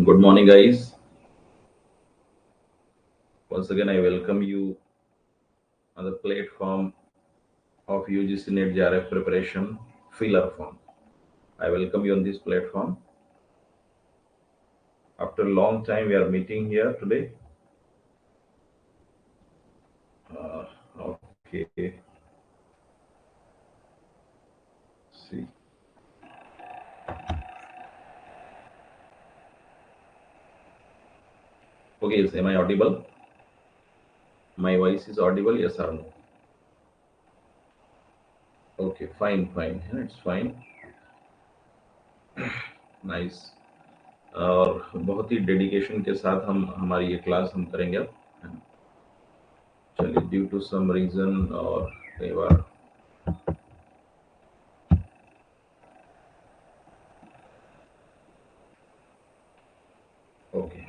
Good morning, guys. Once again, I welcome you on the platform of UGC NET JRF preparation filler form. I welcome you on this platform. After a long time, we are meeting here today. Okay. See. Okay, am I audible? My voice is audible, yes or no? Okay, fine. It's fine. Nice और बहुत ही dedication के साथ हम हमारी ये class हम करेंगे अब चलिए ड्यू टू सम रीजन और कई बार ओके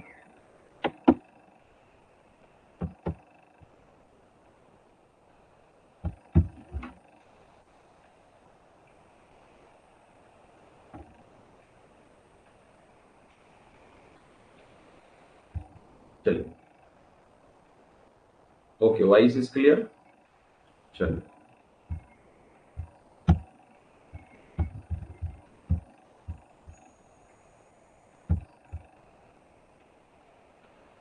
चलिए ओके वॉइस इज क्लियर चलिए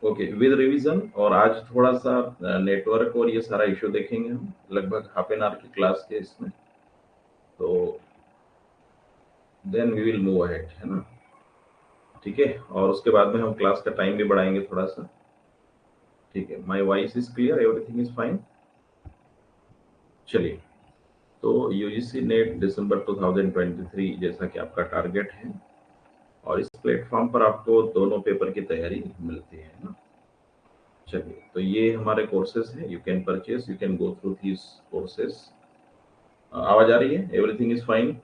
ओके विद रिवीजन और आज थोड़ा सा नेटवर्क और ये सारा इशू देखेंगे हम लगभग हाफ एन आवर की क्लास के इसमें तो then we will move ahead है ना ठीक है और उसके बाद में हम क्लास का टाइम भी बढ़ाएंगे थोड़ा सा ठीक है my voice is clear everything is fine चलिए तो यूजीसी नेट दिसंबर 2023 जैसा कि आपका टारगेट है और इस प्लेटफॉर्म पर आपको दोनों पेपर की तैयारी मिलती है ना चलिए तो ये हमारे कोर्सेज हैं you can purchase you can go through these courses आवाज आ रही है एवरीथिंग इज फाइन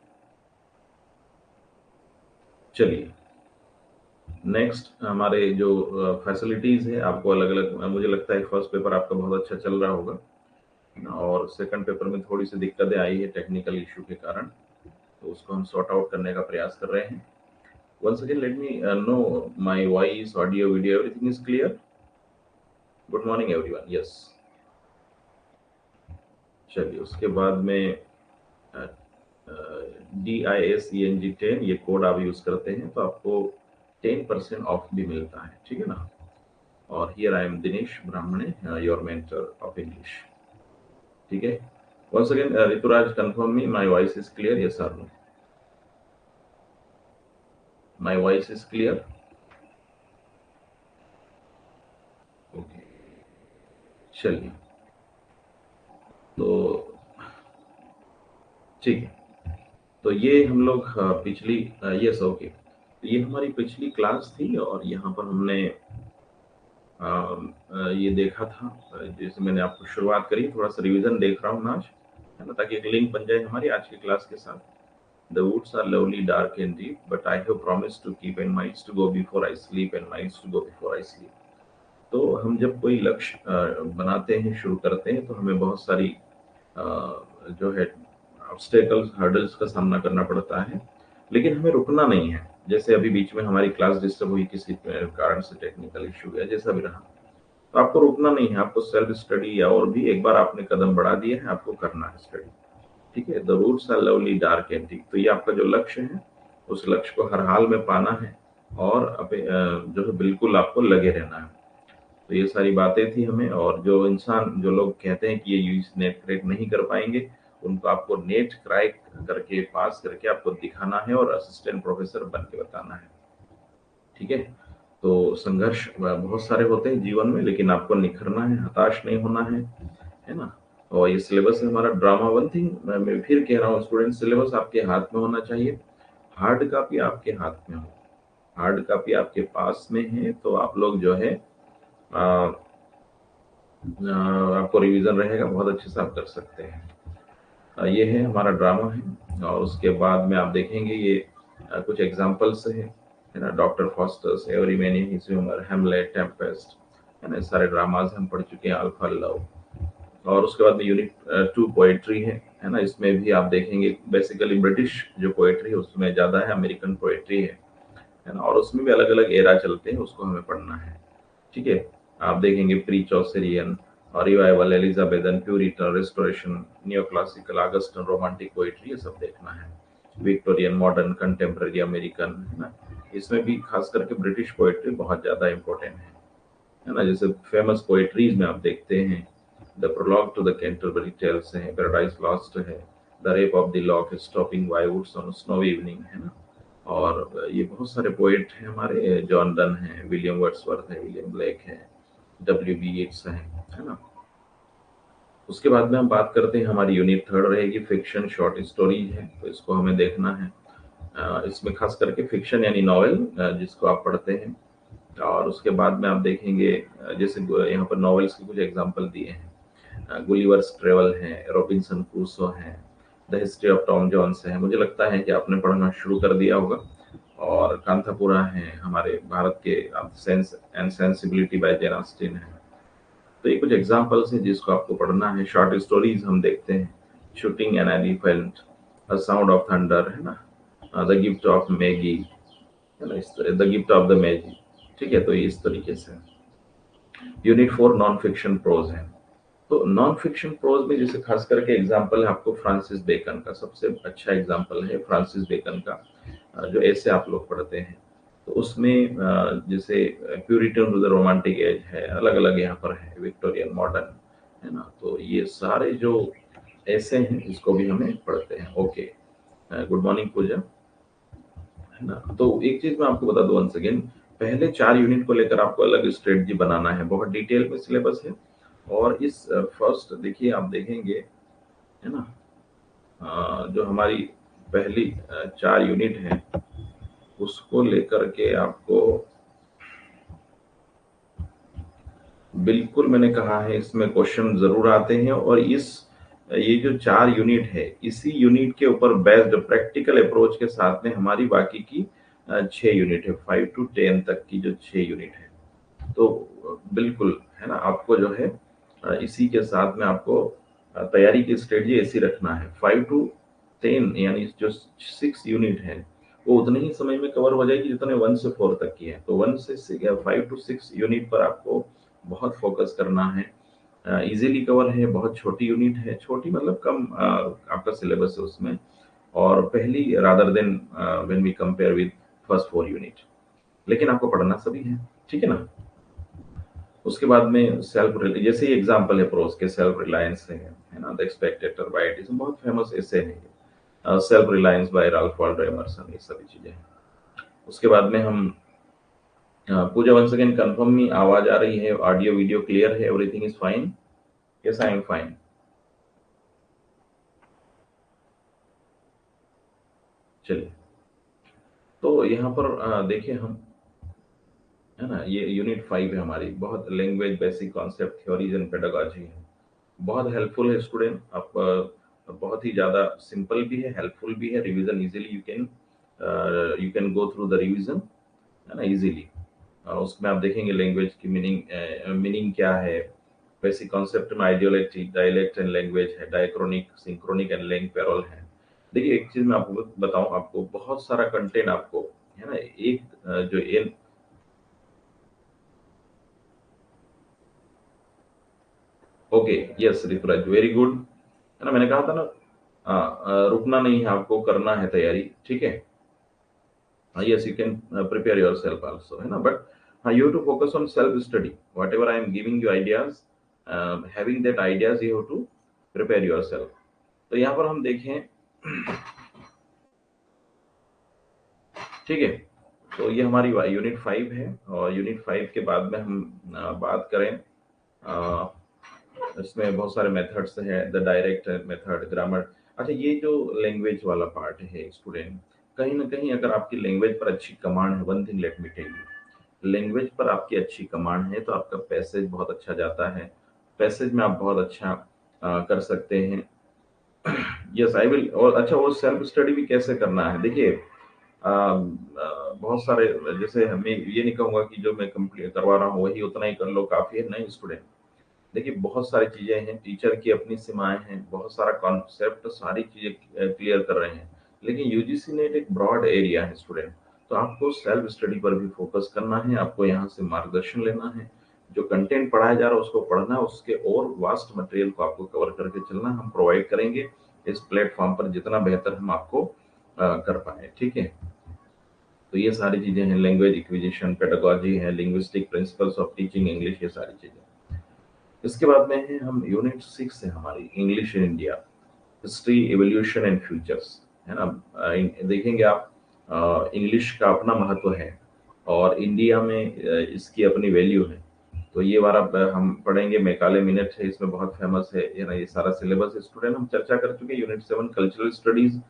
चलिए नेक्स्ट हमारे जो फैसिलिटीज है आपको अलग अलग मुझे लगता है फर्स्ट पेपर आपका बहुत अच्छा चल रहा होगा और सेकंड पेपर में थोड़ी सी दिक्कतें आई है टेक्निकल इशू के कारण तो उसको हम सॉर्ट आउट करने का प्रयास कर रहे हैं once again let me know my voice audio video everything is clear good morning everyone yes चलिए उसके बाद में DISENG10 ये कोड आप यूज करते हैं तो आपको 10% ऑफ भी मिलता है ठीक है ना और हियर आई एम दिनेश ब्राह्मणे योर मेंटर ऑफ इंग्लिश ठीक है once again Rituraj confirm me my voice is clear yes or no my voice is clear okay चलिए तो ठीक है तो ये हम लोग पिछली यस ओके तो ये हमारी पिछली क्लास थी और यहाँ पर हमने ये देखा था जैसे मैंने आपको शुरुआत करी थोड़ा सा रिवीजन देख रहा हूँ आज है ना ताकि एक लिंक बन जाए हमारी आज की क्लास के साथ The woods are lovely, dark and deep, but I have promised to keep and nights to go before I sleep and nights to go before I sleep. तो हम जब कोई लक्ष्य बनाते हैं शुरू करते हैं तो हमें बहुत सारी जो है ऑब्स्टेकल्स हर्डल्स का सामना करना पड़ता है लेकिन हमें रुकना नहीं है जैसे अभी बीच में हमारी क्लास डिस्टर्ब हुई किसी कारण से टेक्निकल इशू या जैसा भी रहा तो आपको रुकना नहीं है आपको सेल्फ स्टडी या और भी एक बार आपने कदम बढ़ा दिया है आपको करना है स्टडी ठीक है the roots are lovely dark and deep तो ये आपका जो लक्ष्य है उस लक्ष्य को हर हाल में पाना है और जो है बिल्कुल आपको लगे रहना है तो ये सारी बातें थी हमें और जो इंसान जो लोग कहते हैं कि ये यूजी नेट क्रैक नहीं कर पाएंगे उनको आपको नेट क्रैक करके पास करके आपको दिखाना है और असिस्टेंट प्रोफेसर बन के बताना है ठीक है तो संघर्ष बहुत सारे होते हैं जीवन में लेकिन आपको निखरना है हताश नहीं होना है ना और ये सिलेबस है हमारा ड्रामा वन थिंग मैं फिर कह रहा हूँ स्टूडेंट सिलेबस आपके हाथ में होना चाहिए हार्ड कॉपी आपके हाथ में हो हार्ड कॉपी आपके पास में है तो आप लोग जो है आपको रिवीजन रहेगा बहुत अच्छे से आप कर सकते हैं ये है हमारा ड्रामा है और उसके बाद में आप देखेंगे ये कुछ एग्जांपल्स है ना डॉक्टर फॉस्टर्स एवरीमैनी हिज ह्यूमर हेमलेट टेम्पेस्ट है ना सारे ड्रामाज हम पढ़ चुके हैं अल्फा लव और उसके बाद में यूनिट 2 पोएट्री है ना इसमें भी आप देखेंगे बेसिकली ब्रिटिश जो पोएट्री है उसमें ज़्यादा है अमेरिकन पोएट्री है है ना, और उसमें भी अलग अलग एरा चलते हैं, उसको हमें पढ़ना है। ठीक है, आप देखेंगे प्री चौसेरियन और revival, Elizabethan, Puritan, restoration, neo classical, Augustan, romantic poetry, ये सब देखना है। विक्टोरियन, मॉडर्न, कंटेम्प्रेरी, अमेरिकन, है ना, इसमें भी खास करके ब्रिटिश पोइट्री बहुत ज्यादा इंपॉर्टेंट है ना। जैसे फेमस पोइट्रीज में आप देखते हैं the prologue to the Canterbury tales है, पैराडाइज लॉस्ट है, the rape of the lock, stopping by woods on snowy evening, है ना। और ये बहुत सारे पोएट हैं हमारे, जॉन डन है, विलियम वर्ड्सवर्थ है, विलियम ब्लेक है, डब्ल्यू बी येट्स है ना। उसके बाद में हम बात करते हैं, हमारी यूनिट थर्ड रहेगी फिक्शन शॉर्ट स्टोरीज है, तो इसको हमें देखना है। इसमें खास करके फिक्शन यानी नॉवेल जिसको आप पढ़ते हैं। और उसके बाद में आप देखेंगे जैसे यहाँ पर नॉवेल्स के कुछ एग्जांपल दिए हैं, गुलिवर्स ट्रेवल है, रॉबिन्सन क्रूसो है, the history of Tom Jones है, मुझे लगता है कि आपने पढ़ना शुरू कर दिया होगा। और कांथापुरा है हमारे भारत के, sense and sensibility by Jane Austen है। तो ये कुछ एग्जांपल्स हैं जिसको आपको पढ़ना है। शॉर्ट स्टोरीज हम देखते हैं, shooting an elephant, a sound of thunder, है ना, द गिफ्ट ऑफ मैगी, है ना, the gift of the Maggi. ठीक है, तो ये इस तरीके से। यूनिट 4 नॉन फिक्शन प्रोज है। तो नॉन फिक्शन प्रोज में जैसे खास करके एग्जांपल है आपको फ्रांसिस बेकन का, सबसे अच्छा एग्जांपल है फ्रांसिस बेकन का, जो ऐसे आप लोग पढ़ते हैं। तो उसमें जैसे Puritan to the romantic age है, अलग अलग यहाँ पर है, विक्टोरियन, मॉडर्न, है ना। तो ये सारे जो ऐसे हैं इसको भी हमें पढ़ते हैं। ओके, गुड मॉर्निंग पूजा, है ना। तो एक चीज मैं आपको बता दूं वंस अगेन, पहले 4 यूनिट को लेकर आपको अलग स्ट्रेटजी बनाना है, बहुत डिटेल में सिलेबस है। और इस फर्स्ट देखिए, आप देखेंगे, है ना, जो हमारी पहली 4 यूनिट है उसको लेकर के आपको बिल्कुल, मैंने कहा है इसमें क्वेश्चन जरूर आते हैं। और इस ये जो 4 यूनिट है, इसी यूनिट के ऊपर बेस्ड प्रैक्टिकल अप्रोच के साथ में हमारी बाकी की 6 यूनिट है, 5 to 10 तक की जो 6 यूनिट है। तो बिल्कुल, है ना, आपको जो है इसी के साथ में आपको तैयारी की स्ट्रेटजी ऐसी रखना है। 5 to 10 यानी जो 6 यूनिट है वो उतने ही समय में कवर हो जाएगी जितने 1 से 4 तक की है। तो 5 to 6 यूनिट पर आपको बहुत फोकस करना है। इजीली कवर है, बहुत छोटी यूनिट है, छोटी मतलब कम आपका सिलेबस है उसमें। और पहली rather than when we compare with first 4 unit, लेकिन आपको पढ़ना सभी है, ठीक है ना। उसके बाद में सेल्फ, जैसे ही एग्जांपल है प्रोज के, सेल्फ रिलायंस है ना, द एक्सपेक्टेटर बाय एडिसन, बहुत फेमस ऐसे है, self reliance by Ralph Waldo Emerson, ये सभी चीजें हैं। उसके बाद में हम Puja once again confirm me, आवाज आ रही है, ऑडियो वीडियो क्लियर है, everything is fine? Yes, I am fine. चलिए, तो यहाँ पर देखिए हम, है ना, ये यूनिट 5 है हमारी, बहुत language basic concept theories and pedagogy है। बहुत हेल्पफुल है स्टूडेंट, आप बहुत ही ज़्यादा सिंपल भी है, हेल्पफुल भी है, revision easily you can go through the revision, है ना, इजीली। उसमें आप देखेंगे लैंग्वेज की मीनिंग क्या है, बेसिक कॉन्सेप्ट में आइडियोलैक्ट, डायलेक्ट एंड लैंग्वेज है, diachronic, synchronic and langue parole है। देखिए एक चीज मैं आपको बताऊं, आपको बहुत सारा कंटेंट आपको, है ना, एक जो एन, okay, yes Rituraj, very good, है ना, मैंने कहा था ना, रुकना नहीं है, आपको करना है तैयारी, ठीक है। Yes, you can prepare yourself also, है ना, but you have to focus on self study, whatever I am giving you ideas, having that ideas you have to prepare yourself। तो यहाँ पर हम देखें, ठीक है, तो ये हमारी यूनिट 5 है। और यूनिट 5 के बाद में हम बात करें, अ, इसमें बहुत सारे मेथड्स हैं, द डायरेक्ट मेथड, ग्रामर। अच्छा, ये जो लैंग्वेज वाला पार्ट है स्टूडेंट, कहीं ना कहीं अगर आपकी लैंग्वेज पर अच्छी कमांड है, one thing let me tell you, language पर आपकी अच्छी कमांड है तो आपका पैसेज बहुत अच्छा जाता है, पैसेज में आप बहुत अच्छा कर सकते हैं। Yes I will. और अच्छा, वो सेल्फ स्टडी भी कैसे करना है, देखिए बहुत सारे, जैसे हमें ये नहीं कहूंगा कि जो मैं कंप्लीट करवा रहा हूँ वही उतना ही कर लो, काफी है नहीं स्टूडेंट। देखिए बहुत सारी चीजें हैं, टीचर की अपनी सीमाएं हैं, बहुत सारा कॉन्सेप्ट, सारी चीजें क्लियर कर रहे हैं, लेकिन यूजीसी नेट एक ब्रॉड एरिया है स्टूडेंट। तो आपको सेल्फ स्टडी पर भी फोकस करना है, आपको यहाँ से मार्गदर्शन लेना है, जो कंटेंट पढ़ाया जा रहा है उसको पढ़ना है, उसके और वास्ट मटेरियल को आपको कवर करके चलना, हम प्रोवाइड करेंगे इस प्लेटफॉर्म पर जितना बेहतर हम आपको कर पाए, ठीक है। तो ये सारी चीजें हैं, लैंग्वेज एक्विजिशन, पेडागोजी है, linguistic principles of teaching English, ये सारी चीजें। इसके बाद में है हम यूनिट 6 है हमारी English in India, history evolution and futures, है ना। देखेंगे आप, इंग्लिश का अपना महत्व है और इंडिया में इसकी अपनी वैल्यू है। तो ये वाला हम पढ़ेंगे, मैकाले मिनट है इसमें, बहुत फेमस है ना, ये सारा सिलेबस स्टूडेंट हम चर्चा कर चुके हैं। Unit 7 cultural studies,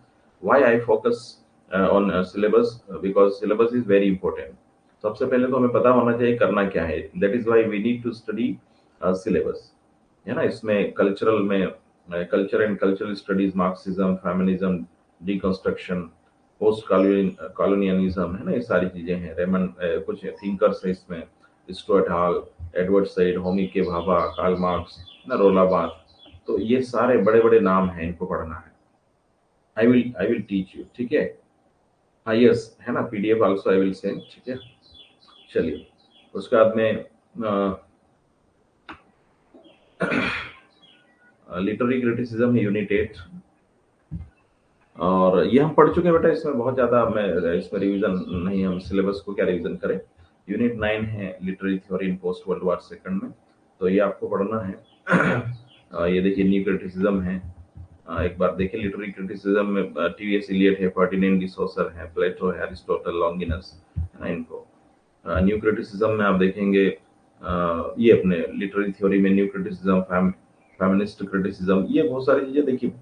why I focus on syllabus, because syllabus is very important. सबसे पहले तो हमें पता होना चाहिए करना क्या है, that is why we need to study syllabus, है ना। इसमें कल्चरल में culture and cultural studies, Marxism, feminism, deconstruction, post colonialism, है ना, ये सारी चीजें हैं। रेमन कुछ थिंकर्स है इसमें, Stuart hall, Edward Said, Homi के भाभा, कार्ल मार्क्स, ना, रोला बार्थ। तो ये सारे बड़े बड़े नाम हैं, इनको पढ़ना है। आई विल टीच यू, ठीक है। हाँ यस, है ना, PDF also I will send, ठीक है। चलिए, उसके बाद में लिटरेरी क्रिटिसिज्म है यूनिट 8, और ये हम पढ़ चुके हैं बेटा, इसमें बहुत ज्यादा मैं इसमें रिवीजन नहीं, हम सिलेबस को क्या रिवीजन करें। यूनिट 9 है लिटरेरी थ्योरी इन पोस्ट वर्ल्ड वार सेकंड में, तो ये आपको पढ़ना है। ये देखिए न्यू क्रिटिसिज्म है, एक बार देखिए लिटरेरी क्रिटिसिज्म में टीवीएस इलियट है, फर्डिनेंड डी सोसर है, प्लेटो है, अरिस्टोटल, लॉन्गिनस, है ना, इनको। न्यू क्रिटिसिज्म में आप देखेंगे ये अपने लिटरेरी थ्योरी में न्यू क्रिटिसिज्म, फेमिनिस्ट क्रिटिसिज्म, ये बहुत सारी चीजें देखिए।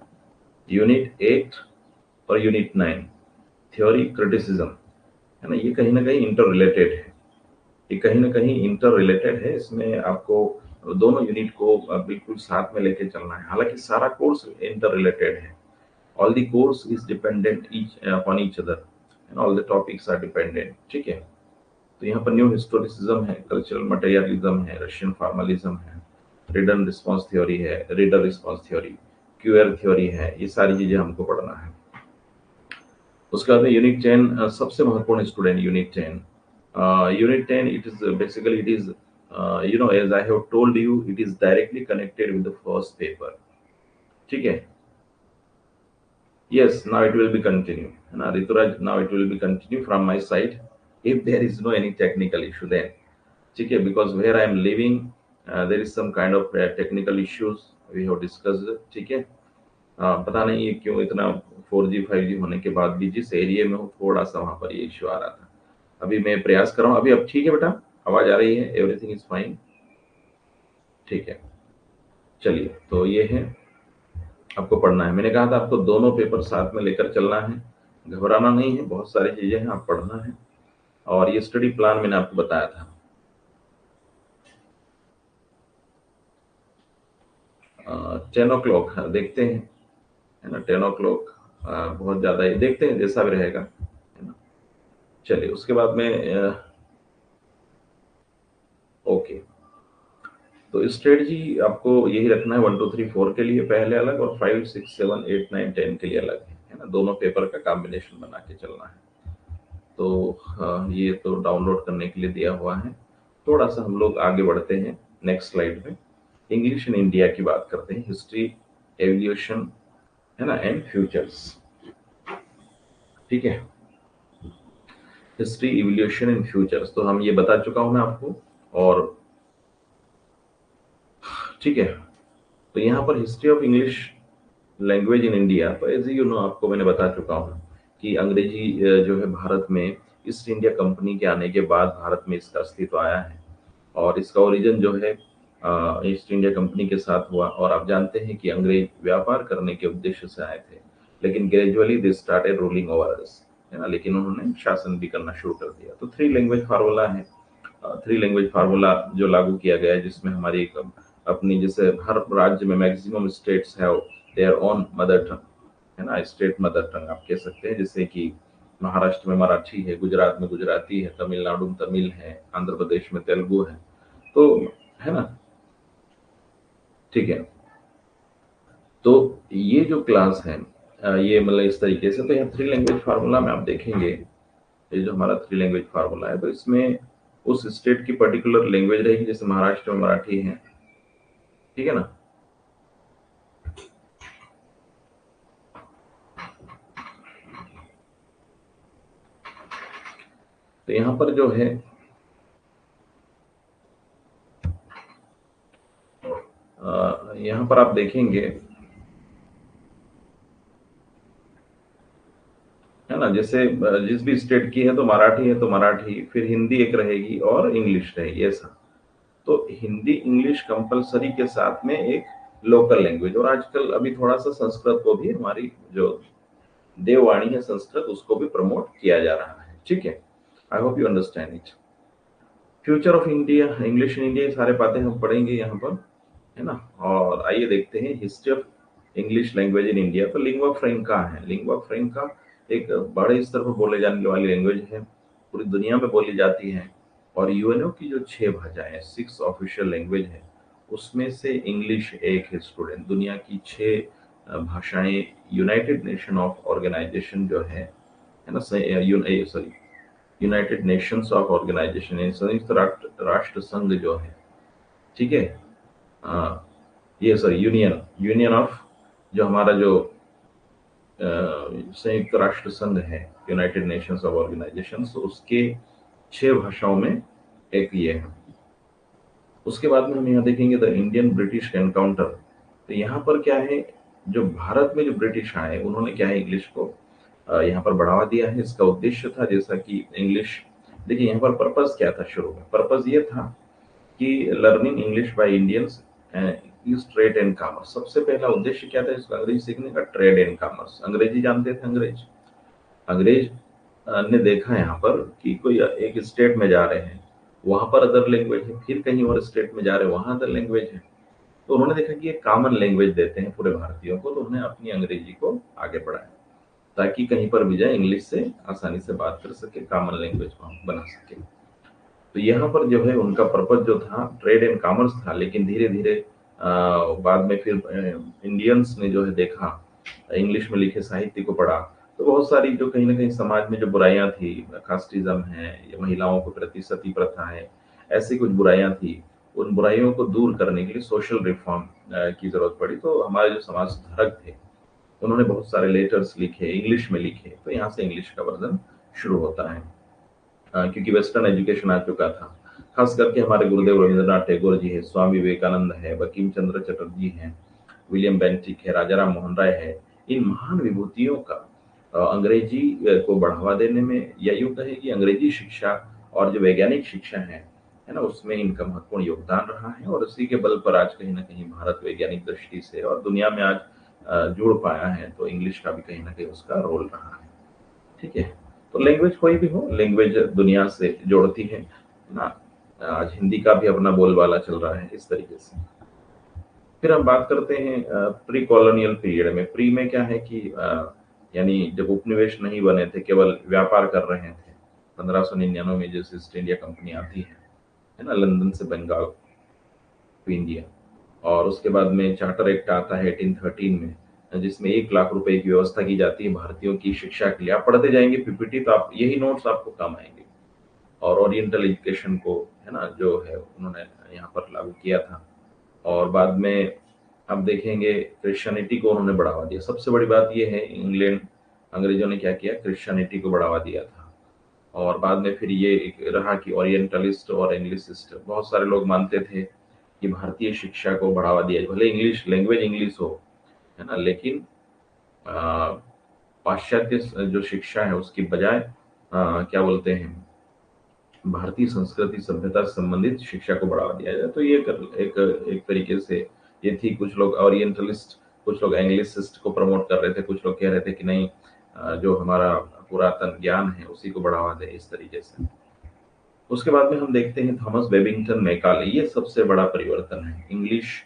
यूनिट 8 और यूनिट 9 थ्योरी क्रिटिसिज्म, है ना, ये कहीं ना कहीं इंटर रिलेटेड है, ये कहीं ना कहीं इंटर रिलेटेड है। इसमें आपको दोनों यूनिट को बिल्कुल साथ में लेके चलना है, हालांकि सारा कोर्स इंटर रिलेटेड है। All the course is dependent each upon each other, and all the topics are dependent, ठीक है। तो यहाँ पर न्यू हिस्टोरिसिज्म है, कल्चरल मटेरियलिज्म है, रशियन फॉर्मलिज्म है, रीडर रिस्पॉन्स थ्योरी है, reader response theory, queer theory है, ये सारी चीजें हमको पढ़ना है। उसके बाद में यूनिट 10 सबसे महत्वपूर्ण student, unit 10। Unit 10 it is basically it is as I have told you, it is directly connected with the first paper, ठीक है। Yes, now it will be continue. Na, Rituraj, now it will be continue from my side. If there is no any technical issue, then okay, because where I am living, there is some kind of technical issues we have discussed. ठीक है, पता नहीं ये क्यों इतना 4G 5G होने के बाद भी जिस एरिया में हूँ थोड़ा सा वहां पर ये इश्यू आ रहा था। अभी मैं प्रयास कर रहा हूँ, अभी अब ठीक है बेटा, आवाज आ रही है, एवरीथिंग इज फाइन, ठीक है। चलिए, तो ये है, आपको पढ़ना है। मैंने कहा था आपको दोनों पेपर साथ में लेकर चलना है, घबराना नहीं है, बहुत सारी चीजें हैं, आप पढ़ना है। और ये स्टडी प्लान मैंने आपको बताया था, 10 o'clock देखते हैं, है ना, 10 o'clock बहुत ज्यादा है, देखते हैं जैसा भी रहेगा, है ना। चलिए, उसके बाद में ओके, तो स्ट्रेटजी आपको यही रखना है, 1 2 3 4 के लिए पहले अलग, और 5 6 7 8 9 10 के लिए अलग है ना, दोनों पेपर का कॉम्बिनेशन बना के चलना है। तो ये तो डाउनलोड करने के लिए दिया हुआ है। थोड़ा सा हम लोग आगे बढ़ते हैं, नेक्स्ट स्लाइड में इंग्लिश इन इंडिया की बात करते हैं, हिस्ट्री, एवोल्यूशन, है ना, एंड फ्यूचर्स, ठीक है। हिस्ट्री, इवोल्यूशन एंड फ्यूचर्स, तो हम ये बता चुका हूं मैं आपको, और ठीक है। तो यहाँ पर history of English language in India, तो एज यू नो, आपको मैंने बता चुका हूँ कि अंग्रेजी जो है भारत में ईस्ट इंडिया कंपनी के आने के बाद भारत में इसका अस्तित्व आया है, और इसका ओरिजिन जो है ईस्ट इंडिया कंपनी के साथ हुआ। और आप जानते हैं कि अंग्रेज व्यापार करने के उद्देश्य से आए थे, लेकिन gradually they started ruling over us, है ना, लेकिन उन्होंने शासन भी करना शुरू कर दिया। तो 3 लैंग्वेज फार्मूला है, 3 लैंग्वेज फार्मूला जो लागू किया गया है, जिसमें हमारी अपनी, जैसे हर राज्य में maximum states have their own mother tongue, है ना, स्टेट मदर टंग आप कह सकते हैं, जैसे कि महाराष्ट्र में मराठी है, गुजरात में गुजराती है, तमिलनाडु में तमिल है, आंध्र प्रदेश में तेलुगु है, तो है ना, ठीक है। तो ये जो क्लास है ये मतलब इस तरीके से, तो यहाँ 3 लैंग्वेज फार्मूला में आप देखेंगे ये जो हमारा थ्री लैंग्वेज फार्मूला है, तो इसमें उस स्टेट की पर्टिकुलर लैंग्वेज रहेगी, जैसे महाराष्ट्र में मराठी है, ठीक है ना। तो यहाँ पर जो है यहाँ पर आप देखेंगे, है ना, जैसे जिस भी स्टेट की है तो मराठी है तो मराठी, फिर हिंदी एक रहेगी और इंग्लिश रहेगी, ऐसा। तो हिंदी इंग्लिश कंपलसरी के साथ में एक लोकल लैंग्वेज, और आजकल अभी थोड़ा सा संस्कृत को भी, हमारी जो देववाणी है संस्कृत, उसको भी प्रमोट किया जा रहा है, ठीक है। I hope you understand it. Future of India, English in India, ये सारे बातें हम पढ़ेंगे यहाँ पर, है ना। और आइए देखते हैं history of English language in India. तो लिंग्वा फ्रैंका है, लिंग्वा फ्रैंका एक बड़े स्तर पर बोले जाने वाली लैंग्वेज है, पूरी दुनिया में बोली जाती है। और यूएनओ की जो 6 भाषाएं, 6 ऑफिशियल लैंग्वेज है, उसमें से इंग्लिश एक है स्टूडेंट। दुनिया की 6 भाषाएं यूनाइटेड नेशन ऑफ ऑर्गेनाइजेशन जो है ना, sorry, united nations of organization, संयुक्त राष्ट्र संघ जो है, ठीक है, ये सॉरी, यूनियन यूनियन ऑफ, जो हमारा जो संयुक्त राष्ट्र संघ है, यूनाइटेड नेशंस ऑफ ऑर्गेनाइजेशन, उसके 6 भाषाओं में एक ये है। उसके बाद में हम यहाँ देखेंगे द इंडियन ब्रिटिश एनकाउंटर। तो यहाँ पर क्या है, जो भारत में जो ब्रिटिश आए, उन्होंने क्या है, इंग्लिश को यहाँ पर बढ़ावा दिया है। इसका उद्देश्य था, जैसा कि इंग्लिश, देखिए यहाँ पर पर्पस क्या था, शुरू में पर्पस ये था कि learning English by Indians is trade and commerce. सबसे पहला उद्देश्य क्या था इसको अंग्रेजी सीखने का, ट्रेड एंड कॉमर्स। अंग्रेजी जानते थे, अंग्रेज अंग्रेज ने देखा यहाँ पर कि कोई एक स्टेट में जा रहे हैं, वहां पर अदर लैंग्वेज है, फिर कहीं और स्टेट में जा रहे हैं, वहां अदर लैंग्वेज है। तो उन्होंने देखा कि एक कॉमन लैंग्वेज देते हैं पूरे भारतीयों को, तो उन्होंने अपनी अंग्रेजी को आगे बढ़ाया, ताकि कहीं पर भी जाए इंग्लिश से आसानी से बात कर सके, कॉमन लैंग्वेज को हम बना सके। तो यहाँ पर जो है उनका पर्पज जो था, ट्रेड एंड कॉमर्स था। लेकिन धीरे धीरे बाद में फिर इंडियंस ने जो है देखा, इंग्लिश में लिखे साहित्य को पढ़ा, तो बहुत सारी जो कहीं ना कहीं समाज में जो बुराइयां थी, कास्टिज्म है, या महिलाओं के प्रति सती प्रथा है, ऐसी कुछ बुराइयां थी, उन बुराइयों को दूर करने के लिए सोशल रिफॉर्म की जरूरत पड़ी। तो हमारे जो समाज सुधारक थे, उन्होंने बहुत सारे लेटर्स लिखे, इंग्लिश में लिखे, तो यहाँ से इंग्लिश का वर्जन शुरू होता है। क्योंकि वेस्टर्न एजुकेशन आ चुका था। खास करके हमारे गुरुदेव रविंद्रनाथ टैगोर जी है, स्वामी विवेकानंद है, बंकिम चंद्र चटर्जी हैं, विलियम बेंटिक है, राजा राम मोहन राय है। इन महान विभूतियों का अंग्रेजी को बढ़ावा देने में, या यूं कहें कि अंग्रेजी शिक्षा और जो वैज्ञानिक शिक्षा है ना, उसमें इनका महत्वपूर्ण योगदान रहा है। और उसी के बल पर आज कहीं ना कहीं भारत वैज्ञानिक दृष्टि से और दुनिया में आज जुड़ पाया है। तो इंग्लिश का भी कहीं ना कहीं उसका रोल रहा है, ठीक है। तो लैंग्वेज कोई भी हो, लैंग्वेज दुनिया से जोड़ती है ना। आज हिंदी का भी अपना बोलबाला चल रहा है इस तरीके से। फिर हम बात करते हैं प्री कॉलोनियल पीरियड में। प्री में क्या है कि यानी जब उपनिवेश नहीं बने थे, केवल व्यापार कर रहे थे। 1599 में जैसे ईस्ट इंडिया कंपनी आती है ना, लंदन से बंगाल टू इंडिया। और उसके बाद में चार्टर एक्ट आता है 1813 में, जिसमें 1 लाख रुपए की व्यवस्था की जाती है भारतीयों की शिक्षा के लिए। आप पढ़ते जाएंगे पीपीटी, तो आप यही नोट्स आपको काम आएंगे। और ओरिएंटल एजुकेशन को, है ना, जो है उन्होंने यहाँ पर लागू किया था। और बाद में आप देखेंगे क्रिश्चियनिटी को उन्होंने बढ़ावा दिया। सबसे बड़ी बात यह है, इंग्लैंड, अंग्रेजों ने क्या किया, क्रिश्चियनिटी को बढ़ावा दिया था। और बाद में फिर ये एक रहा कि ओरिएंटलिस्ट और इंग्लिशिस्ट, बहुत सारे लोग मानते थे कि भारतीय शिक्षा को बढ़ावा दिया जाए, भले इंग्लिश लैंग्वेज इंग्लिश हो, है ना, लेकिन आ, पाश्चात्य जो शिक्षा है उसकी बजाय क्या बोलते हैं, भारतीय संस्कृति सभ्यता से संबंधित शिक्षा को बढ़ावा दिया जाए। तो ये एक तरीके से ये थी। कुछ लोग ओरिएंटलिस्ट, कुछ लोग एंग्लिसिस्ट को प्रमोट कर रहे थे, कुछ लोग कह रहे थे कि नहीं, जो हमारा पुरातन ज्ञान है उसी को बढ़ावा दे, इस तरीके से। उसके बाद में हम देखते हैं थॉमस बेबिंगटन मैकाले। ये सबसे बड़ा परिवर्तन है इंग्लिश,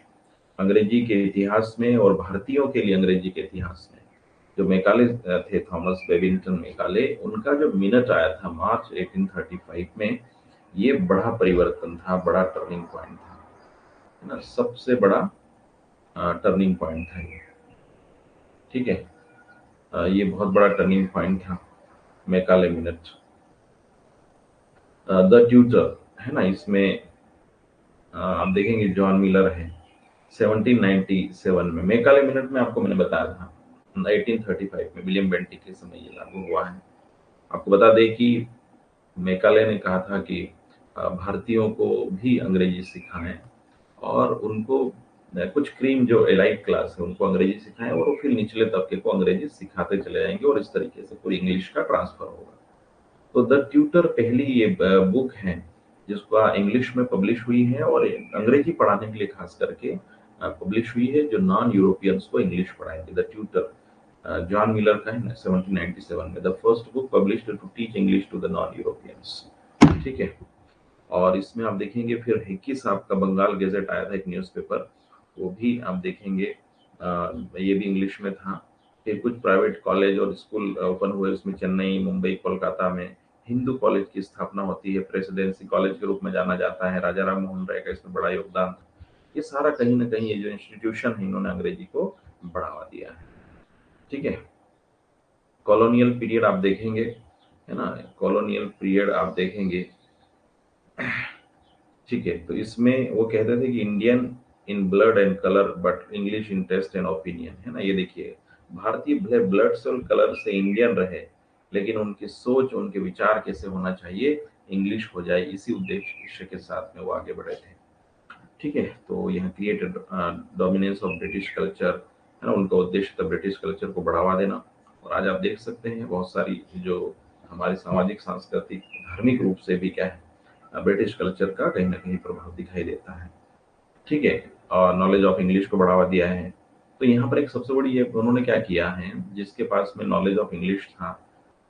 अंग्रेजी के इतिहास में और भारतीयों के लिए अंग्रेजी के इतिहास में। जो मैकाले थे, थॉमस बेबिंगटन मैकाले, उनका जो मिनट आया था मार्च 1835 में, ये बड़ा परिवर्तन था, बड़ा टर्निंग पॉइंट था, है ना, सबसे बड़ा टर्निंग पॉइंट था ये, ठीक है। ये बहुत बड़ा टर्निंग पॉइंट था, मैकाले मिनट। द ट्यूटर है ना, इसमें आप देखेंगे जॉन मिलर है 1797 में। मैकाले मिनट में आपको मैंने बताया था 1835 में विलियम बेंटिक के समय ये लागू हुआ है। आपको बता दें कि मैकाले ने कहा था कि भारतीयों को भी अंग्रेजी सिखाएं और उनको कुछ क्रीम जो एलाइट क्लास है उनको अंग्रेजी सिखाएं और वो फिर निचले तबके को अंग्रेजी सिखाते चले जाएंगे और इस तरीके से पूरी इंग्लिश का ट्रांसफर होगा। तो द ट्यूटर पहली ये बुक है जिसको इंग्लिश में पब्लिश हुई है और अंग्रेजी पढ़ाने के लिए खास करके पब्लिश हुई है, जो नॉन यूरोपियंस को इंग्लिश पढ़ाएगी। द ट्यूटर जॉन मिलर का है 1797 में, the first book published to teach English to the non Europeans. ठीक है। और इसमें आप देखेंगे फिर हिक्की साहब का बंगाल गैजेट आया था एक न्यूज़पेपर, वो भी आप देखेंगे ये भी इंग्लिश में था। फिर कुछ प्राइवेट कॉलेज और स्कूल ओपन हुए उसमें, चेन्नई, मुंबई, कोलकाता में हिंदू कॉलेज की स्थापना होती है, प्रेसिडेंसी कॉलेज के रूप में जाना जाता है। राजा राम मोहन राय का इसमें बड़ा योगदान था। ये सारा कहीं ना कहीं ये जो इंस्टीट्यूशन है इन्होंने अंग्रेजी को बढ़ावा दिया है। ठीक है। कॉलोनियल पीरियड आप देखेंगे, है ना, कॉलोनियल पीरियड आप देखेंगे। ठीक है। तो इसमें वो कहते थे कि Indian in blood and colour but English in taste and opinion, है ना। ये देखिए, भारतीय भले ब्लड से और कलर से इंडियन रहे, लेकिन उनकी सोच, उनके विचार कैसे होना चाहिए, इंग्लिश हो जाए, इसी उद्देश्य के साथ में वो आगे बढ़े थे। ठीक है। तो यहाँ created dominance of British culture, है ना, उनका उद्देश्य था ब्रिटिश कल्चर को बढ़ावा देना। और आज आप देख सकते हैं बहुत सारी जो हमारी सामाजिक, सांस्कृतिक, धार्मिक रूप से भी क्या है, ब्रिटिश कल्चर का कहीं ना कहीं प्रभाव दिखाई देता है। ठीक है। और नॉलेज ऑफ इंग्लिश को बढ़ावा दिया है। तो यहाँ पर एक सबसे बड़ी ये उन्होंने क्या किया है, जिसके पास में नॉलेज ऑफ इंग्लिश था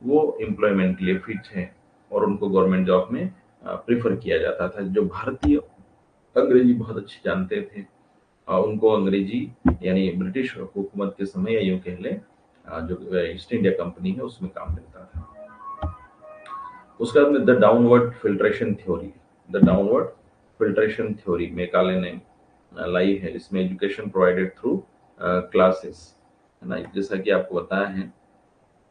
वो एम्प्लॉयमेंट के लिए फिट है और उनको गवर्नमेंट जॉब में प्रेफर किया जाता था। जो भारतीय अंग्रेजी बहुत अच्छी जानते थे और उनको अंग्रेजी, यानी ब्रिटिश हुकूमत के समय, या यूं कह लें जो ईस्ट इंडिया कंपनी है उसमें काम मिलता था। उसके बाद में the downward filtration theory, the downward filtration theory Macaulay ने लाई है। इसमें एजुकेशन प्रोवाइडेड थ्रू क्लासेस, है ना, जैसा कि आपको बताया है,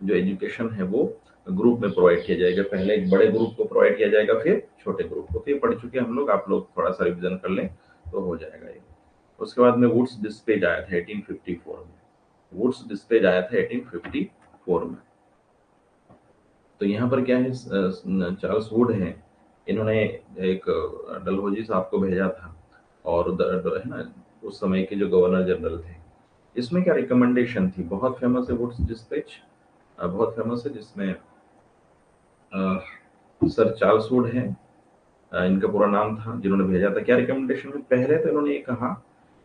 जो एजुकेशन है वो ग्रुप में प्रोवाइड किया जाएगा। पहले एक बड़े ग्रुप को प्रोवाइड किया जाएगा, फिर छोटे ग्रुप को। तो ये पढ़ चुके हम लोग, आप लोग थोड़ा सा रिवीजन कर लें तो हो जाएगा ये। उसके बाद में वुड्स डिस्पेज आया था 1854 में, वुड्स डिस्पेज आया था 1854 में। तो यहाँ पर क्या है, चार्ल्स वुड है, इन्होंने एक डलहौजी साहब को भेजा था और है ना, उस समय के जो गवर्नर जनरल थे। इसमें क्या रिकमेंडेशन थी, बहुत फेमस है वुड्स डिस्पैच, बहुत फेमस है, जिसमें सर चार्ल्स वुड है, इनका पूरा नाम था, जिन्होंने भेजा था। क्या रिकमेंडेशन में, पहले तो इन्होंने ये कहा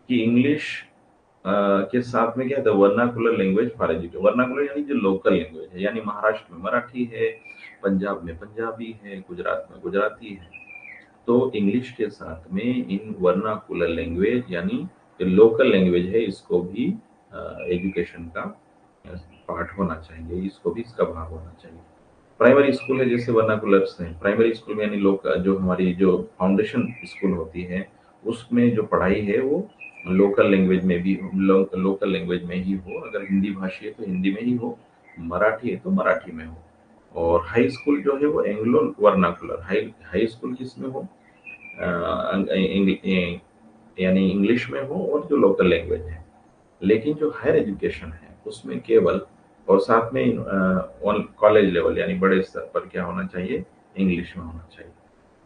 कि इंग्लिश के साथ में क्या था, vernacular language for education. Vernacular यानी जो लोकल लैंग्वेज है, यानी महाराष्ट्र में मराठी है, पंजाब में पंजाबी है, गुजरात में गुजराती है। तो इंग्लिश के साथ में इन वर्नाकुलर लैंग्वेज यानी जो लोकल लैंग्वेज है इसको भी एजुकेशन का पार्ट होना चाहिए, इसको भी इसका भाग होना चाहिए। प्राइमरी स्कूल है जैसे वर्नाकुलर्स हैं, प्राइमरी स्कूल में यानी लोग जो हमारी जो फाउंडेशन स्कूल होती है उसमें जो पढ़ाई है वो लोकल लैंग्वेज में भी लोकल लैंग्वेज में ही हो। अगर हिंदी भाषी है तो हिंदी में ही हो, मराठी है तो मराठी में हो। और हाई स्कूल जो है वो Anglo vernacular, high high school किसमें हो, यानी इंग्लिश में हो और जो लोकल लैंग्वेज है। लेकिन जो हायर एजुकेशन है उसमें केवल और साथ में कॉलेज लेवल यानी बड़े स्तर पर क्या होना चाहिए, इंग्लिश में होना चाहिए,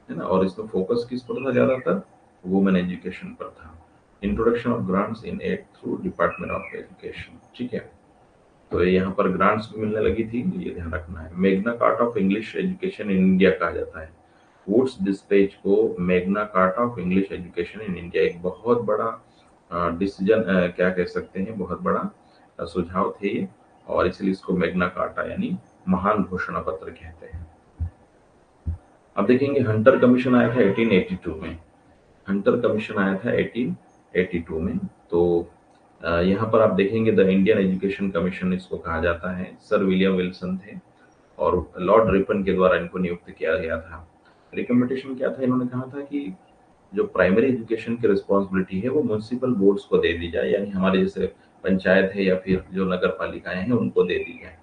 है ना। और इसमें फोकस किस पर था ज्यादातर, वुमेन एजुकेशन पर था। Introduction of grants in aid through department of education. ठीक है। तो यहाँ पर ग्रांट्स भी मिलने लगी थी, ये ध्यान रखना है। Magna carta of English education in India कहा जाता है। वुड्स डिस्पैच को Magna carta of English education in India, एक बहुत बड़ा डिसीजन क्या कह सकते हैं, बहुत बड़ा सुझाव थे ये, और इसलिए इसको मैग्ना कार्टा यानी महान घोषणा पत्र कहते हैं। अब देखेंगे हंटर कमीशन आया था 1882 में, हंटर कमीशन आया था 1882 में। तो यहाँ पर आप देखेंगे द इंडियन एजुकेशन कमीशन इसको कहा जाता है। सर विलियम विल्सन थे और लॉर्ड रिपन के द्वारा इनको नियुक्त किया गया था। रिकमेंडेशन क्या था, इन्होंने कहा था कि जो प्राइमरी एजुकेशन की रिस्पॉन्सिबिलिटी है वो म्यूनिसिपल बोर्ड्स को दे दी जाए, यानी हमारे जैसे पंचायत है या फिर जो नगर पालिकाएं हैं उनको दे दी जाए।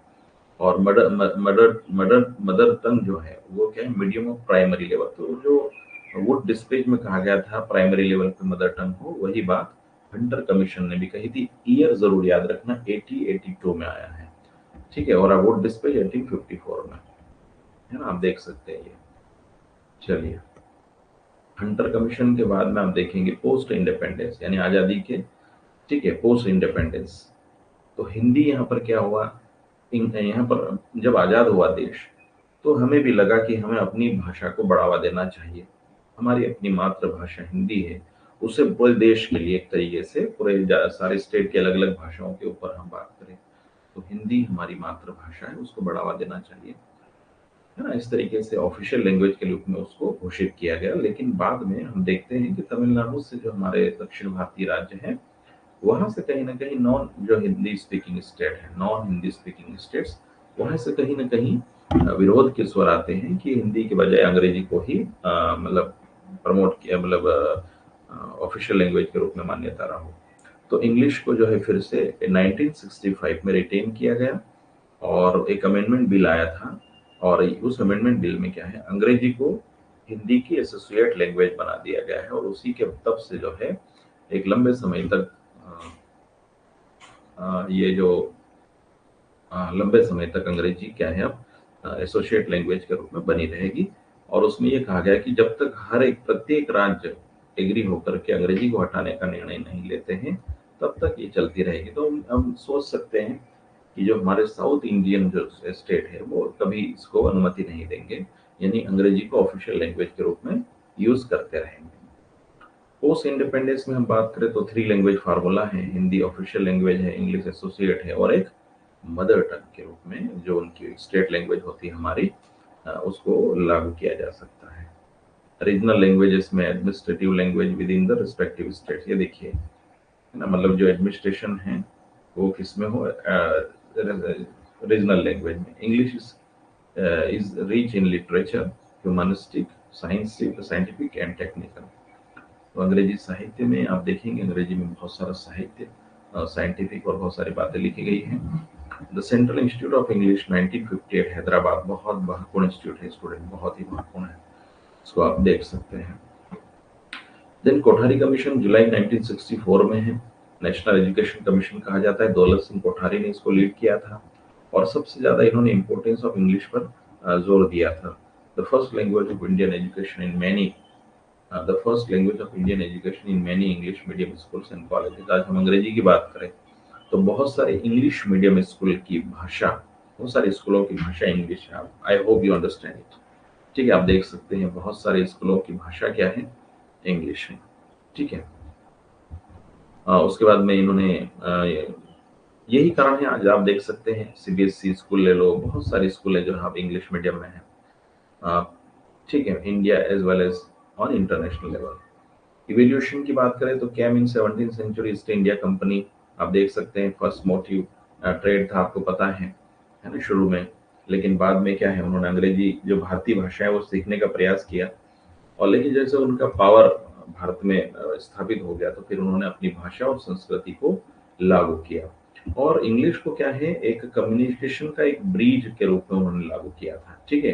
और mother mother mother mother tongue जो है वो क्या है, मीडियम ऑफ प्राइमरी लेवल। तो जो वुड डिस्पेच में कहा गया था प्राइमरी लेवल पे मदर टंग हो, वही बात हंटर कमीशन ने भी कही थी। ईयर जरूर याद रखना, 1882 में आया है, ठीक है। और वुड डिस्पेच 1854 में, है ना, आप देख सकते हैं ये। चलिए, हंटर कमीशन के बाद में आप देखेंगे पोस्ट इंडिपेंडेंस, यानी आजादी के, ठीक है, पोस्ट इंडिपेंडेंस। तो हिंदी यहाँ पर क्या हुआ, यहाँ पर जब आजाद हुआ देश, तो हमें भी लगा कि हमें अपनी भाषा को बढ़ावा देना चाहिए। हमारी अपनी मातृभाषा हिंदी है, उसे पूरे देश के लिए एक तरीके से पूरे सारे स्टेट की अलग अलग भाषाओं के ऊपर हम बात करें, तो हिंदी हमारी मातृभाषा है, उसको बढ़ावा देना चाहिए, है ना। इस तरीके से ऑफिशियल लैंग्वेज के रूप में उसको घोषित किया गया। लेकिन बाद में हम देखते हैं कि तमिलनाडु से जो हमारे दक्षिण भारतीय राज्य हैं, वहां से कहीं ना कहीं नॉन जो हिंदी स्पीकिंग स्टेट है, नॉन हिंदी स्पीकिंग स्टेट्स, वहां से कहीं ना कहीं विरोध के स्वर आते हैं कि हिंदी के बजाय अंग्रेजी को ही मतलब प्रमोट किया, मतलब ऑफिशियल लैंग्वेज के रूप में मान्यता रहा हो। तो इंग्लिश को जो है फिर से 1965 में रिटेन किया गया और एक अमेंडमेंट बिल आया था। और उस अमेंडमेंट बिल में क्या है, अंग्रेजी को हिंदी की एसोसिएट लैंग्वेज बना दिया गया है। और उसी के तब से जो है एक लंबे समय तक ये जो लंबे समय तक अंग्रेजी क्या है अब एसोसिएट लैंग्वेज के रूप में बनी रहेगी। और उसमें ये कहा गया कि जब तक हर एक प्रत्येक राज्य एग्री होकर के अंग्रेजी को हटाने का निर्णय नहीं लेते हैं, तब तक ये चलती रहेगी। तो हम सोच सकते हैं कि जो हमारे साउथ इंडियन जो स्टेट है वो कभी इसको अनुमति नहीं देंगे, यानी अंग्रेजी को ऑफिशियल लैंग्वेज के रूप में यूज करते रहेंगे। पोस्ट इंडिपेंडेंस में हम बात करें तो 3 लैंग्वेज फार्मूला है, हिंदी ऑफिशियल लैंग्वेज है, इंग्लिश एसोसिएट है, और एक मदर टंग के रूप में जो उनकी स्टेट लैंग्वेज होती है हमारी, उसको लागू किया जा सकता है। रीजनल लैंग्वेजेस में administrative language with in the respective state, ये देखिए, है ना, मतलब जो एडमिनिस्ट्रेशन है वो किस में हो, रीजनल लैंग्वेज में। English is rich in literature, humanistic, scientific and technical. तो अंग्रेजी साहित्य में आप देखेंगे, अंग्रेजी में बहुत सारा साहित्य, साइंटिफिक और बहुत सारी बातें लिखी गई हैं। The central institute of English 1958 Hyderabad, बहुत महत्वपूर्ण इंस्टीट्यूट है स्टूडेंट, बहुत ही महत्वपूर्ण है, इसको आप देख सकते हैं। देन कोठारी कमीशन जुलाई 1964 में है, नेशनल एजुकेशन कमीशन कहा जाता है, दौलत सिंह कोठारी ने इसको लीड किया था। और सबसे ज्यादा इन्होंने इंपॉर्टेंस ऑफ इंग्लिश पर जोर दिया था। The first language of Indian education in many the first language of Indian education in many English medium schools and colleges. आज हम अंग्रेजी की बात करें तो बहुत सारे इंग्लिश मीडियम स्कूल की भाषा, बहुत सारे स्कूलों की भाषा इंग्लिश है। I hope you understand it, ठीक है। आप देख सकते हैं बहुत सारे स्कूलों की भाषा क्या है, इंग्लिश है, ठीक है। उसके बाद में इन्होंने यही कारण है, आज आप देख सकते हैं सीबीएसई स्कूल ले लो, बहुत सारे स्कूल है जो अब इंग्लिश मीडियम में है, ठीक है, India as well as on international level. Evolution की बात करें तो came in 17th century East India Company, आप देख सकते हैं फर्स्ट मोटिव ट्रेड था, आपको पता है ना, शुरू में। लेकिन बाद में क्या है, उन्होंने अंग्रेजी जो भारतीय भाषा है वो सीखने का प्रयास किया, और लेकिन जैसे उनका पावर भारत में स्थापित हो गया, तो फिर उन्होंने अपनी भाषा और संस्कृति को लागू किया। और इंग्लिश को क्या है, एक कम्युनिकेशन का एक ब्रिज के रूप में उन्होंने लागू किया था, ठीक है,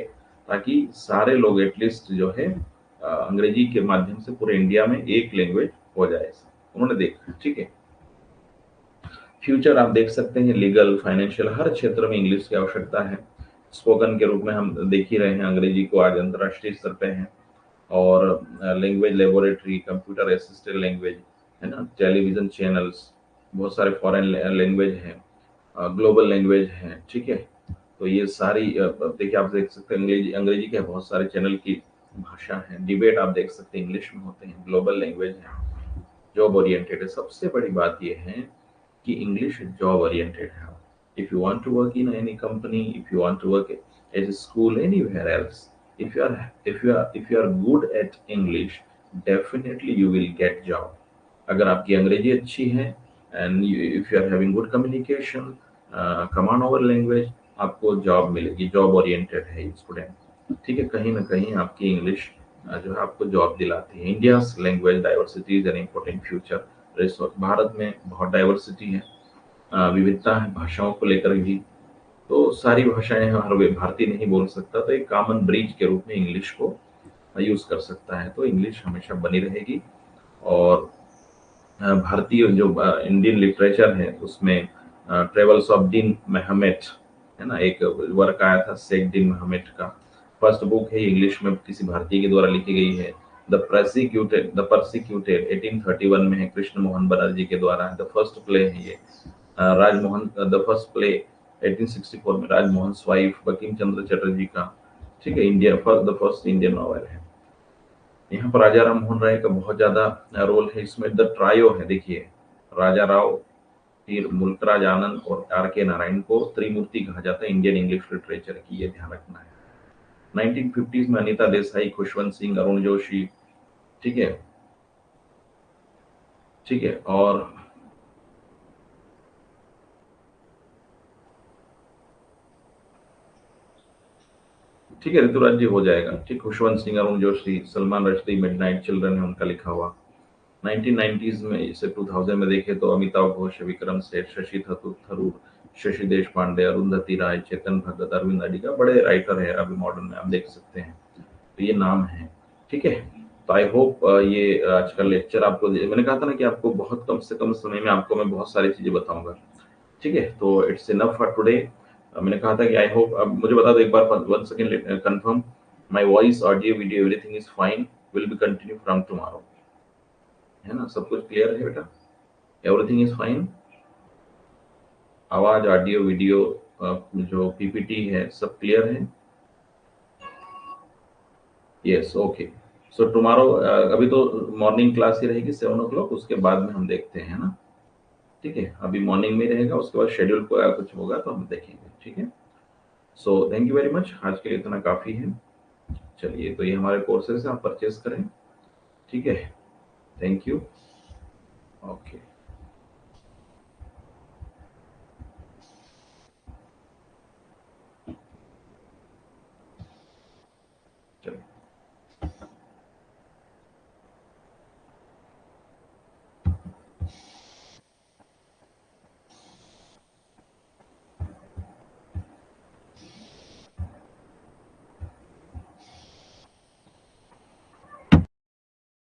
ताकि सारे लोग एटलीस्ट जो है अंग्रेजी के माध्यम से पूरे इंडिया में एक लैंग्वेज हो जाए, उन्होंने देखा, ठीक है। फ्यूचर आप देख सकते हैं, लीगल, फाइनेंशियल, हर क्षेत्र में इंग्लिश की आवश्यकता है। स्पोकन के रूप में हम देख ही रहे हैं, अंग्रेजी को आज अंतर्राष्ट्रीय स्तर पे है। और language laboratory, computer assisted language, है ना, टेलीविजन चैनल्स, बहुत सारे फॉरेन लैंग्वेज हैं, ग्लोबल लैंग्वेज हैं, ठीक है। तो ये सारी देखिए, आप देख सकते हैं अंग्रेजी अंग्रेजी के बहुत सारे चैनल की भाषा है। डिबेट आप देख सकते हैं इंग्लिश में होते हैं, ग्लोबल लैंग्वेज है, जॉब ओरिएंटेड है। सबसे बड़ी बात ये है कि इंग्लिश जॉब ओरिएंटेड है। If you want to work in any company, if you want to work as a school anywhere else, if you are good at English, definitely you will get job. अगर आपकी अंग्रेजी अच्छी है and if you are having good communication, command over language, आपको job मिलेगी। Job oriented है student, ठीक है। कहीं ना कहीं आपकी इंग्लिश जो है आपको जॉब दिलाती है। India's language diversity is an important future resource. Bharat में बहुत डाइवर्सिटी है, विविधता है भाषाओं को लेकर भी, तो सारी भाषाएं हर वे भारतीय नहीं बोल सकता, तो एक कॉमन ब्रिज के रूप में इंग्लिश को यूज कर सकता है। तो इंग्लिश हमेशा बनी रहेगी। और भारतीय जो इंडियन लिटरेचर है उसमें ट्रेवल्स ऑफ दिन मेहमेट, है ना, एक वर्क आया था शेख दिन मेहमेट का। फर्स्ट बुक है इंग्लिश में, किसी भारतीय के द्वारा लिखी गई है। द परसिक्यूटेड 1831 में है, कृष्ण मोहन बनर्जी के द्वारा है। द फर्स्ट प्ले है ये। राजमोहन द फर्स्ट प्ले 1864 में राजमोहन स्वाइफ बंकिम चंद्र चटर्जी का। ठीक है, India first the first Indian novel है। यहाँ पर राजा राम मोहन राय का बहुत ज्यादा रोल है इसमें। द ट्रायो है, देखिए, राजा राव, फिर मुल्कराज आनंद और आर के नारायण को त्रिमूर्ति कहा जाता है इंडियन इंग्लिश लिटरेचर की, ये ध्यान रखना है। 1950s में अनीता देसाई, खुशवंत सिंह, अरुण जोशी। ठीक है, ठीक है। और ठीक है, ऋतुराज जी हो जाएगा। ठीक, खुशवंत सिंह, अरुण जोशी, सलमान रश्दी, मिडनाइट चिल्ड्रन है उनका लिखा हुआ। 1990s में, इसे 2000 में देखे तो अमिताभ घोष, विक्रम सेठ, शशि थरूर, शशि देश पांडे, अरुंधति राय, चेतन भगत, अरविंद अडिगा, बड़े राइटर है अभी मॉडर्न में, आप देख सकते हैं। तो ये नाम है। ठीक है। तो आई होप ये आज का लेक्चर आपको, मैंने कहा था ना कि आपको बहुत कम से कम समय में आपको मैं बहुत सारी चीजें बताऊंगा। ठीक है, तो इट्स इनफ फॉर टुडे। मैंने कहा था कि आई होप, अब मुझे बता दो एक बार, one second confirm, my voice, audio, video, everything is fine, will be continue from tomorrow, है ना? सब कुछ क्लियर है बेटा? Everything is fine? आवाज, ऑडियो, वीडियो, जो पीपीटी है, सब क्लियर है? Yes, okay. सो टुमारो, अभी तो मॉर्निंग क्लास ही रहेगी 7 o'clock, उसके बाद में हम देखते हैं ना। ठीक है, अभी मॉर्निंग में रहेगा, उसके बाद शेड्यूल को कुछ होगा तो हम देखेंगे। ठीक है। So thank you very much, आज के लिए इतना काफ़ी है। चलिए, तो ये हमारे कोर्सेज आप परचेज करें। ठीक है, थैंक यू। ओके, चलिए।